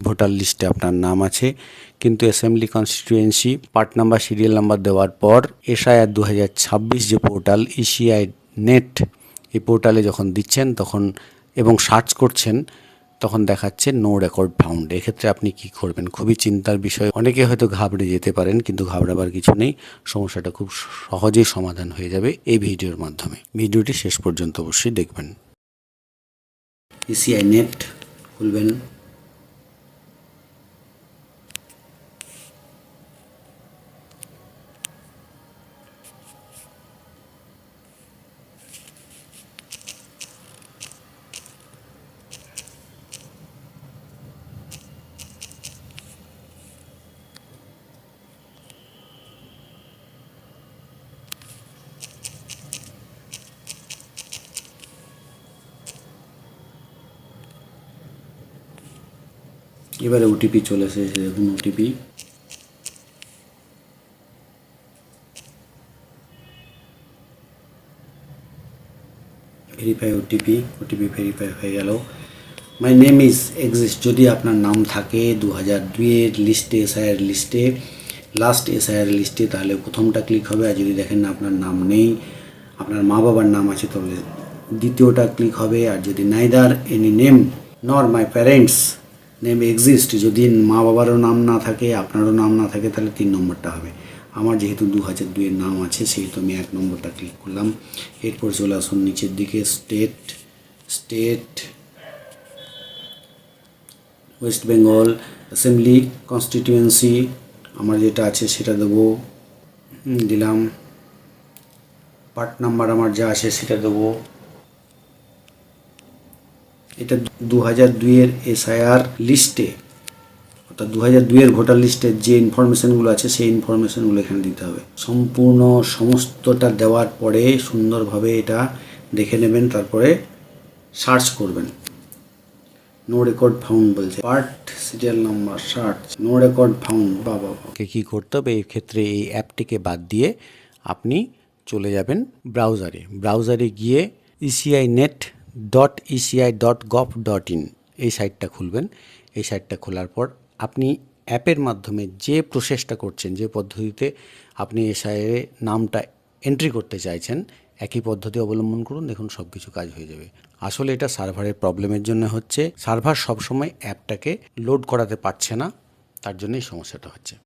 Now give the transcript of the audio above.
Voter লিস্টে আপনার নাম আছে, কিন্তু assembly constituency part number serial number দেওয়ার পর এসআইআর 2026 যে পোর্টাল ইসিআই নেট, এই পোর্টালে যখন দিচ্ছেন তখন এবং সার্চ করছেন তখন দেখাচ্ছে নো রেকর্ড ফাউন্ড। এক্ষেত্রে আপনি কি করবেন? খুবই চিন্তার বিষয়। অনেকে হয়তো ঘাবড়ে যেতে পারেন, কিন্তু ঘাবড়াবার কিছু নেই। সমস্যাটা খুব সহজেই সমাধান হয়ে যাবে এই ভিডিওর মাধ্যমে। ভিডিওটি শেষ পর্যন্ত অবশ্যই দেখবেন। ইসিআই নেট খুলবেন। এবারে ওটিপি চলে এসেছে, দেখুন ওটিপি। ভেরিফাই ওটিপি ভেরিফাই হয়ে গেল। মাই নেম ইজ এক্সিস্ট, যদি আপনার নাম থাকে 2002-এর লিস্টে, এসআইআর লিস্টে, লাস্ট এসআইআর লিস্টে, তাহলে প্রথমটা ক্লিক হবে। আর যদি দেখেন না আপনার নাম নেই, আপনার মা বাবার নাম আছে, তাহলে দ্বিতীয়টা ক্লিক হবে। আর যদি নাইদার এনি নেম নর মাই প্যারেন্টস নেম এক্সিস্ট, যদি মা বাবারও নাম না থাকে, আপনারও নাম না থাকে, তাহলে 3 নম্বরটা হবে। আমার যেহেতু 2002-এর নাম আছে, সেহেতু আমি 1 নম্বরটা ক্লিক করলাম। এরপর চলে আসুন নিচের দিকে, state West Bengal, assembly constituency আমার যেটা আছে সেটা দেবো, দিলাম। পার্ট নাম্বার আমার যা আছে সেটা দেবো। এটা 2002-এর এসআইআর লিস্টে, অর্থাৎ 2002-এর ভোটার লিস্টের যে ইনফরমেশানগুলো আছে সেই ইনফরমেশানগুলো এখানে দিতে হবে। সম্পূর্ণ সমস্তটা দেওয়ার পরে সুন্দরভাবে এটা দেখে নেবেন, তারপরে সার্চ করবেন। নো রেকর্ড ফাউন্ড বলছে, part serial number search, no record found. বাবা কী করতে হবে এই ক্ষেত্রে? এই অ্যাপটিকে বাদ দিয়ে আপনি চলে যাবেন ব্রাউজারে গিয়ে eci.net.eci.gov.in এই সাইটটা খুলবেন। এই সাইটটা খোলার পর আপনি অ্যাপের মাধ্যমে যে প্রসেসটা করছেন, যে পদ্ধতিতে আপনি এসআইআর নামটা এন্ট্রি করতে চাইছেন, একই পদ্ধতি অবলম্বন করুন, দেখুন সব কিছু কাজ হয়ে যাবে। আসলে এটা সার্ভারের প্রবলেমের জন্য হচ্ছে। সার্ভার সবসময় অ্যাপটাকে লোড করাতে পারছে না, তার জন্যই সমস্যাটা হচ্ছে।